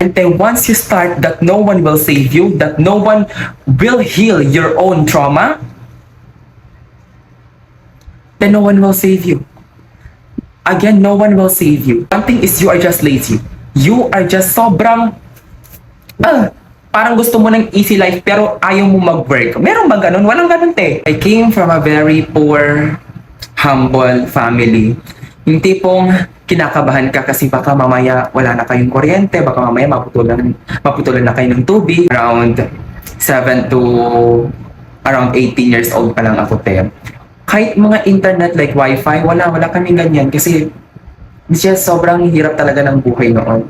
And then once you start that no one will save you, that no one will heal your own trauma, then no one will save you. Again, no one will save you. One thing is you are just lazy. You are just sobrang, parang gusto mo ng easy life pero ayaw mo mag-work. Meron ba ganun? Walang ganun, te. I came from a very poor, humble family. Yung tipong kinakabahan ka kasi baka mamaya wala na kayong kuryente, baka mamaya maputulan na kayo ng tubig. Around 7 to around 18 years old pa lang ako, te. Kahit mga internet like wifi, wala kaming ganyan kasi it's just sobrang hirap talaga ng buhay noon.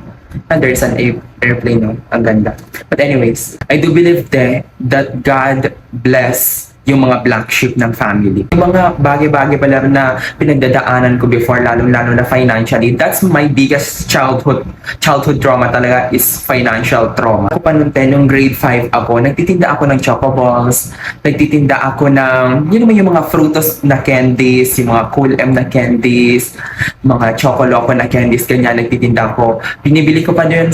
And there's an airplane, no? Ang ganda. But anyways, I do believe that God bless yung mga black sheep ng family. Yung mga bagay-bagay pala na pinagdadaanan ko before, lalong-lalo na financially, that's my biggest childhood trauma talaga is financial trauma. Ako pa nung grade 5 ako, nagtitinda ako ng chocoballs, nagtitinda ako ng, yun naman yung mga frutos na candies, yung mga Cool M na candies, mga Chocoloco na candies, ganyan, nagtitinda ako. Binibili ko pa doon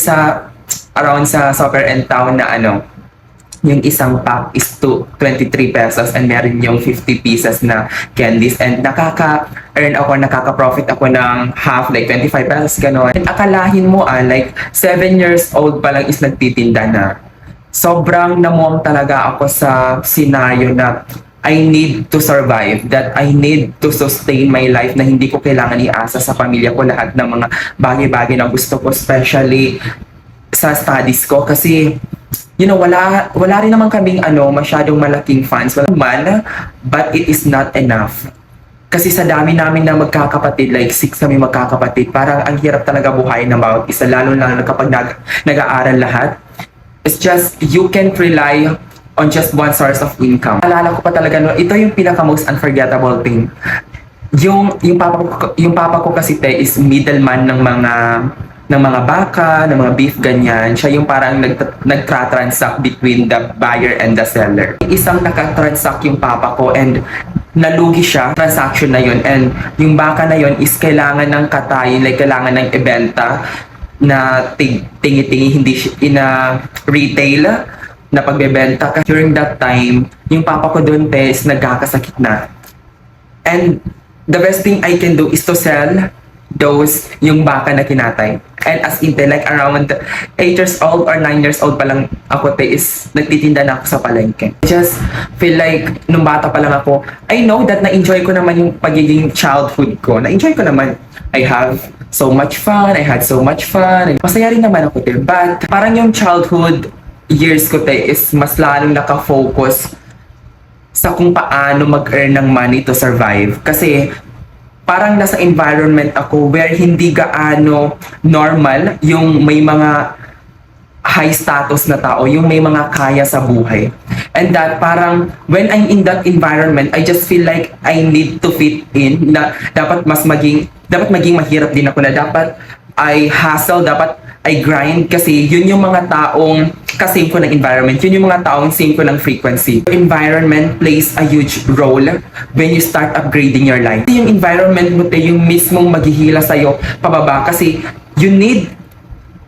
around sa Soccer and Town na yung isang pack is 23 pesos and meron yung 50 pieces na candies and nakaka-profit ako ng half, like 25 pesos, gano'n. And akalahin mo like 7 years old pa lang is nagtitinda na. Sobrang namuang talaga ako sa senaryo na I need to survive, that I need to sustain my life, na hindi ko kailangan iasa sa pamilya ko lahat ng mga bagay-bagay na gusto ko, especially sa studies ko kasi wala rin naman kaming masyadong malaking funds. Wala man, but it is not enough. Kasi sa dami namin na magkakapatid, like 6 kami magkakapatid, parang ang hirap talaga buhay ng bawat isa, lalo kapag nag-aaral lahat. It's just, you can't rely on just one source of income. Alala ko pa talaga, ito yung pinaka-most unforgettable thing. Yung papa ko kasi is middleman ng mga baka, ng mga beef, ganyan. Siya yung parang nagtra-transact between the buyer and the seller. Isang nakatransact yung papa ko and nalugi siya, transaction na yun. And yung baka na yun is kailangan ng katayin, like kailangan ng ibenta na tingi-tingi, hindi ina retail na pagbebenta. During that time, yung papa ko doon is nagkakasakit na. And the best thing I can do is to sell yung baka na kinatay. And as in, like around 8 years old or 9 years old pa lang ako, is nagtitinda na ako sa palengke. I just feel like, nung bata pa lang ako, I know that na-enjoy ko naman yung pagiging childhood ko. Na-enjoy ko naman. I have so much fun. I had so much fun. Masaya rin naman ako, but parang yung childhood years ko, is mas lalong nakafocus sa kung paano mag-earn ng money to survive. Kasi parang nasa environment ako where hindi gaano normal yung may mga high status na tao, yung may mga kaya sa buhay. And that parang when I'm in that environment, I just feel like I need to fit in, na dapat maging mahirap din ako, na dapat I hustle, dapat I grind, kasi yun yung mga taong kasame ko ng environment, yun yung mga taong same ko ng frequency. Environment plays a huge role when you start upgrading your life. Yung environment mo yung mismong maghihila sa'yo pababa, kasi you need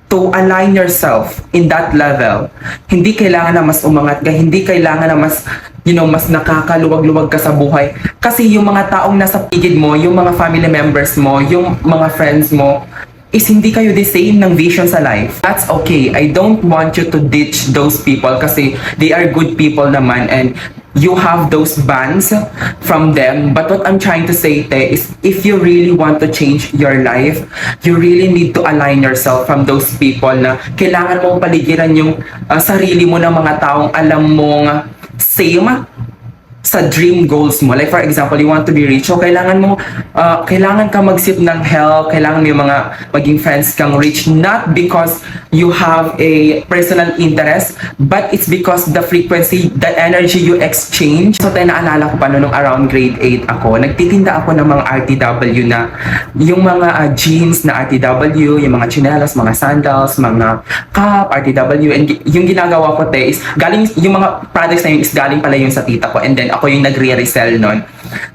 to align yourself in that level. Hindi kailangan na mas umangat ka, hindi kailangan na mas mas nakakaluwag-luwag ka sa buhay. Kasi yung mga taong nasa paligid mo, yung mga family members mo, yung mga friends mo, is hindi kayo the same ng vision sa life. That's okay. I don't want you to ditch those people kasi they are good people naman and you have those bonds from them. But what I'm trying to say, is if you really want to change your life, you really need to align yourself from those people na kailangan mong paligiran yung sarili mo ng mga taong alam mong same sa dream goals mo. Like for example, you want to be rich, so kailangan ka mag-seek ng help, kailangan mo yung maging friends kang rich, not because you have a personal interest, but it's because the frequency, the energy you exchange. So tayo naalala ko pa nung around grade 8 ako, nagtitinda ako ng mga RTW na, yung mga jeans na RTW, yung mga chinelas, mga sandals, mga cup, RTW, and yung ginagawa ko is, yung mga products na yun is galing pala yung sa tita ko, and then ako yung nagre-resell nun.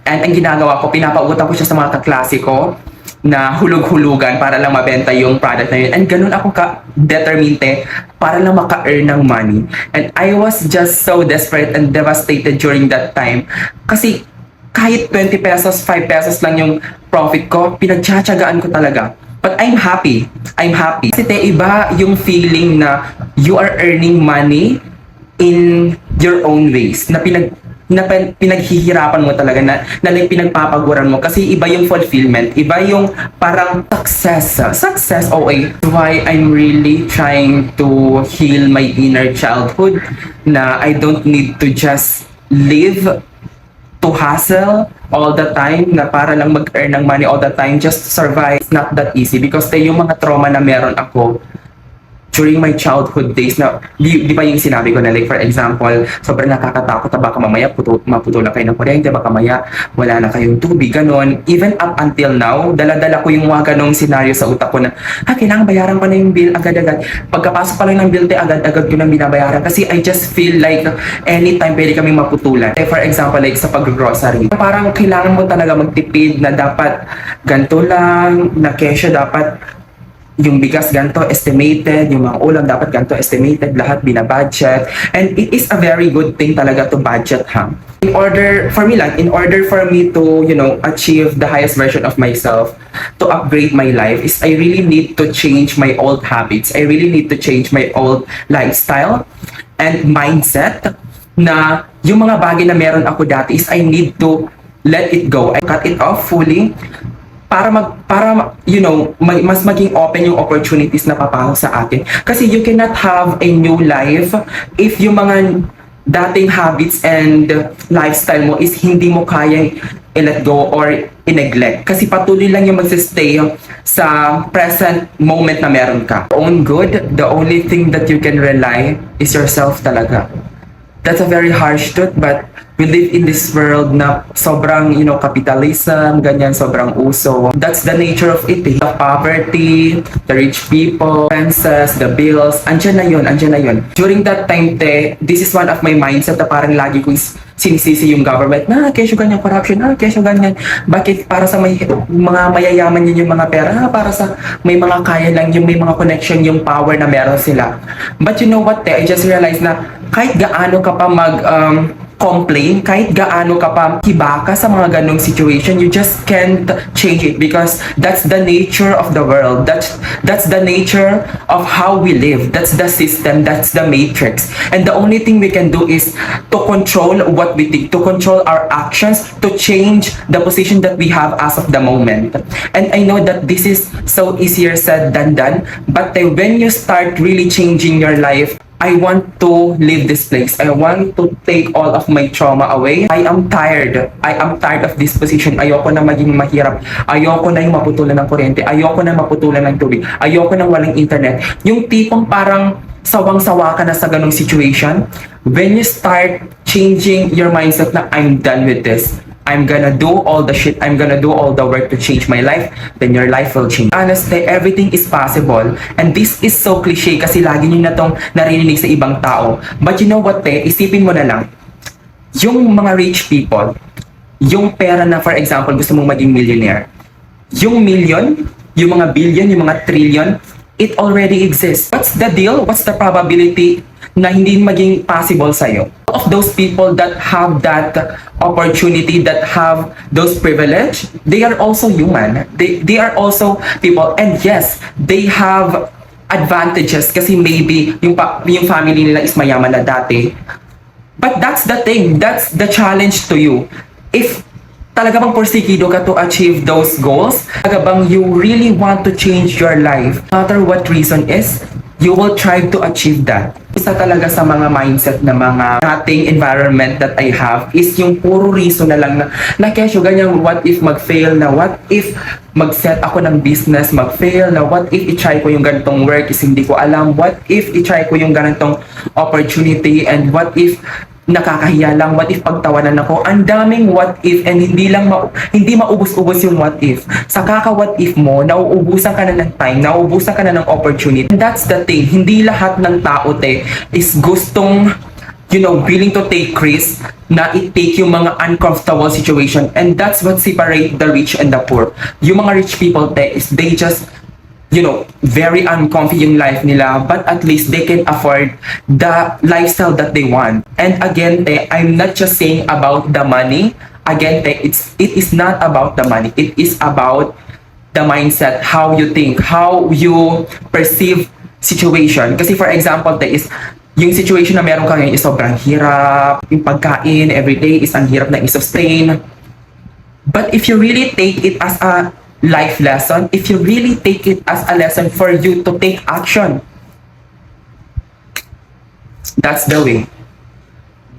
And ang ginagawa ko, pinapautang ko siya sa mga kaklase ko. na hulog-hulugan para lang mabenta yung product na yun. And ganun ako ka-determine para lang maka-earn ng money. And I was just so desperate and devastated during that time. Kasi kahit 20 pesos, 5 pesos lang yung profit ko, pinagtsatsagaan ko talaga. But I'm happy. I'm happy. Kasi iba yung feeling na you are earning money in your own ways. Na pinaghihirapan mo talaga na like pinagpapaguran mo kasi iba yung fulfillment, iba yung parang success. Okay, why I'm really trying to heal my inner childhood, na I don't need to just live to hustle all the time, na para lang mag-earn ng money all the time just to survive. It's not that easy because yung mga trauma na meron ako during my childhood days, na di ba yung sinabi ko na like for example, sobrang nakakatakot na baka mamaya maputulan kayo ng kuryente, baka mamaya wala na kayong tubig, ganon. Even up until now, dala-dala ko yung mga ganong scenario sa utak ko na, kailangan bayaran ko na yung bill agad-agad. Pagkapasok pa lang ng bill, agad-agad ko nang binabayaran kasi I just feel like anytime pwede kaming maputulan. Like for example, like sa pag-grocery, parang kailangan mo talaga magtipid na dapat ganito lang, na kesyo dapat yung bigas ganito estimated, yung mga ulam dapat ganito estimated, lahat binabudget. And it is a very good thing talaga to budget, in order for me to, achieve the highest version of myself, to upgrade my life, is I really need to change my old habits. I really need to change my old lifestyle and mindset, na yung mga bagay na meron ako dati is I need to let it go. I cut it off fully para mas maging open yung opportunities na papasok sa atin. Kasi you cannot have a new life if yung mga dating habits and lifestyle mo is hindi mo kayang i-let go or i-neglect. Kasi patuloy lang yung magsistay sa present moment na meron ka. Own good, the only thing that you can rely is yourself talaga. That's a very harsh truth, but we live in this world na sobrang, capitalism, ganyan, sobrang uso. That's the nature of it. The poverty, the rich people, expenses, the bills, andyan na yun. During that time, this is one of my mindset na parang lagi kong sinisisi yung government na kesyo ganyan corruption, kesyo ganyan. Bakit para sa mga mayayaman yun yung mga pera, para sa may mga kaya lang yung may mga connection, yung power na meron sila. But you know what, I just realized na kahit gaano ka pa complain, kahit gaano ka pa hibaka sa mga ganong situation, you just can't change it because that's the nature of the world. That's the nature of how we live. That's the system. That's the matrix. And the only thing we can do is to control what we think, to control our actions, to change the position that we have as of the moment. And I know that this is so easier said than done, but when you start really changing your life, I want to leave this place. I want to take all of my trauma away. I am tired. I am tired of this position. Ayoko na maging mahirap. Ayoko na yung maputulan ng kuryente. Ayoko na maputulan ng tubig. Ayoko na walang internet. Yung tipong parang sawang-sawa ka na sa ganong situation. When you start changing your mindset na I'm done with this, I'm gonna do all the shit, I'm gonna do all the work to change my life, then your life will change. Honestly, everything is possible. And this is so cliche kasi lagi nyo na tong narinig sa ibang tao. But you know what, isipin mo na lang, yung mga rich people, yung pera na for example, gusto mong maging millionaire, yung million, yung mga billion, yung mga trillion, it already exists. What's the deal? What's the probability na hindi maging possible sa'yo? Of those people that have that opportunity, that have those privilege, they are also human. They are also people. And yes, they have advantages kasi maybe yung family nila is mayaman na dati. But that's the thing. That's the challenge to you. If talaga bang porsigido ka to achieve those goals, talaga bang you really want to change your life, no matter what reason is, you will try to achieve that. Isa talaga sa mga mindset na mga ating environment that I have is yung puro reason na lang na kesyo ganyan, what if mag-fail, na what if mag-set ako ng business, mag-fail, na what if i-try ko yung ganitong work is hindi ko alam, what if i-try ko yung ganitong opportunity, and what if nakakahiya lang, what if pagtawanan ako. Ang daming what if, and hindi maubos-ubos yung what if. Sa kaka-what if mo, nauubusan ka na ng time, nauubusan ka na ng opportunity. And that's the thing, hindi lahat ng tao is gustong willing to take risks na i-take yung mga uncomfortable situation, and that's what separate the rich and the poor. Yung mga rich people, is they just very uncomfy yung life nila, but at least they can afford the lifestyle that they want. And again, I'm not just saying about the money. Again, it is not about the money. It is about the mindset, how you think, how you perceive situation. Kasi for example, is yung situation na meron ka ngayon is sobrang hirap, yung pagkain everyday is ang hirap na i-sustain. But if you really take it as a life lesson, if you really take it as a lesson for you to take action, that's the way.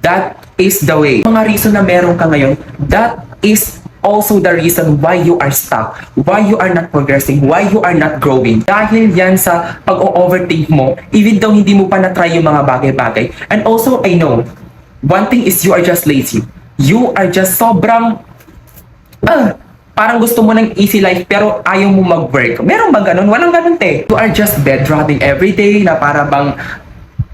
That is the way. Mga reason na meron ka ngayon, that is also the reason why you are stuck, why you are not progressing, why you are not growing. Dahil yan sa pag-overthink mo, even though hindi mo pa na-try yung mga bagay-bagay. And also, I know, one thing is you are just lazy. You are just sobrang, parang gusto mo ng easy life pero ayaw mo mag-work. Meron ba ganun? Walang ganun, te. You are just bedrotting everyday na para bang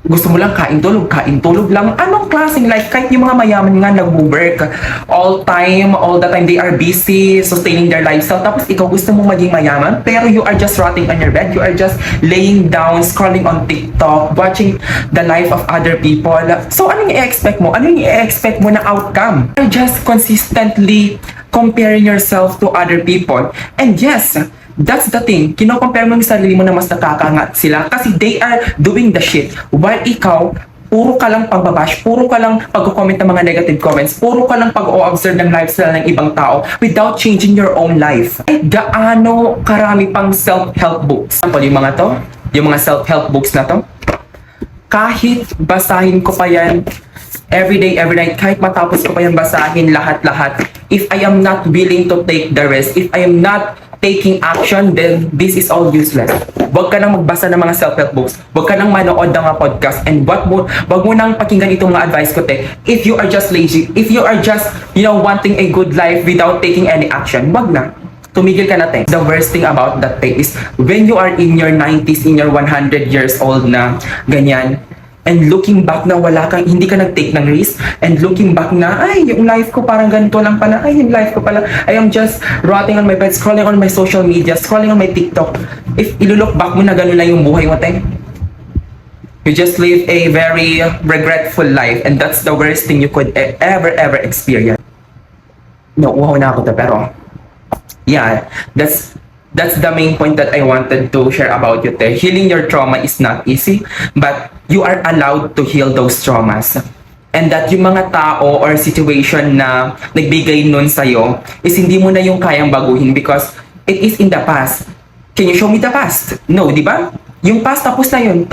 gusto mo lang kain tulog lang. Anong klaseng life? Kahit yung mga mayaman nga nag-work all the time, they are busy sustaining their lifestyle. Tapos ikaw gusto mo maging mayaman, pero you are just rotting on your bed. You are just laying down, scrolling on TikTok, watching the life of other people. So anong i-expect mo? Anong i-expect mo na outcome? You are just consistently comparing yourself to other people. And yes, that's the thing. Kino-compare mo yung sarili mo na mas nakakangat sila kasi they are doing the shit. While ikaw, puro ka lang pagbabash, puro ka lang pag-comment ng mga negative comments, puro ka lang pag-o-observe ng lifestyle ng ibang tao without changing your own life. Ay, gaano karami pang self-help books. Example, yung mga self-help books na to, kahit basahin ko pa yan everyday, every night, kahit matapos ko pa yan basahin lahat-lahat, if I am not willing to take the risk, if I am not taking action, then this is all useless. Huwag ka nang magbasa ng mga self-help books. Huwag ka nang manood ng mga podcast. And wag mo nang pakinggan itong mga advice ko, te. If you are just lazy, if you are just, wanting a good life without taking any action, wag na. Tumigil ka na, te. The worst thing about that, te, is when you are in your 90s, in your 100 years old na, ganyan, and looking back na hindi ka nag-take ng risk, and looking back na, ay, yung life ko parang ganito lang pala, ay, yung life ko pala, I am just rotting on my bed, scrolling on my social media, scrolling on my TikTok. If ilulook back mo na gano'n lang yung buhay mo, te, you just live a very regretful life, and that's the worst thing you could ever experience. No, uhaw na ako to, pero, yeah, that's the main point that I wanted to share about you, te. Healing your trauma is not easy, but you are allowed to heal those traumas. And that yung mga tao or situation na nagbigay nun sa'yo is hindi mo na yung kayang baguhin because it is in the past. Can you show me the past? No, di ba? Yung past, tapos na yun.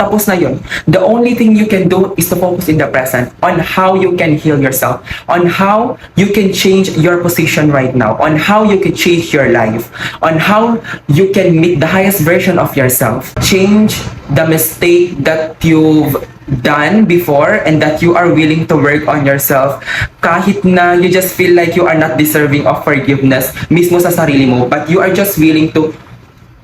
The only thing you can do is to focus in the present on how you can heal yourself, on how you can change your position right now, on how you can change your life, on how you can meet the highest version of yourself. Change the mistake that you've done before and that you are willing to work on yourself kahit na you just feel like you are not deserving of forgiveness mismo sa sarili mo, but you are just willing to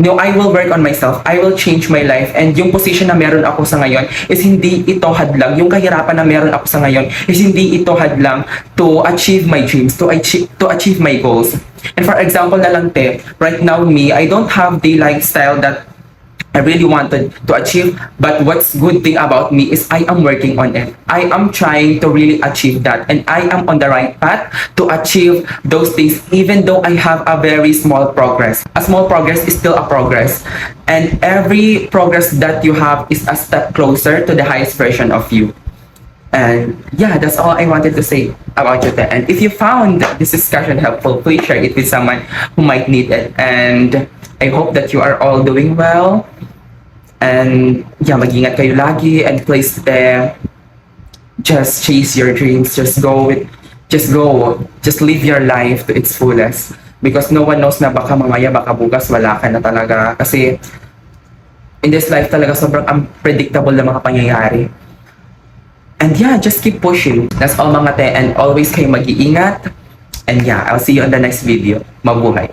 I will work on myself. I will change my life. And yung position na meron ako sa ngayon is hindi ito hadlang. Yung kahirapan na meron ako sa ngayon is hindi ito hadlang to achieve my dreams, to achieve my goals. And for example na lang, te, right now me, I don't have the lifestyle that I really wanted to achieve, but what's good thing about me is I am working on it. I am trying to really achieve that, and I am on the right path to achieve those things even though I have a very small progress. A small progress is still a progress, and every progress that you have is a step closer to the highest version of you. And yeah, that's all I wanted to say about you. And if you found this discussion helpful, please share it with someone who might need it. And I hope that you are all doing well. And yeah, mag-ingat kayo lagi, and please just chase your dreams. Just live your life to its fullest. Because no one knows na baka mamaya, baka bukas wala ka na talaga. Kasi in this life talaga sobrang unpredictable na mga pangyayari. And yeah, just keep pushing. That's all mga te, and always kayo mag-iingat. And yeah, I'll see you on the next video. Mabuhay!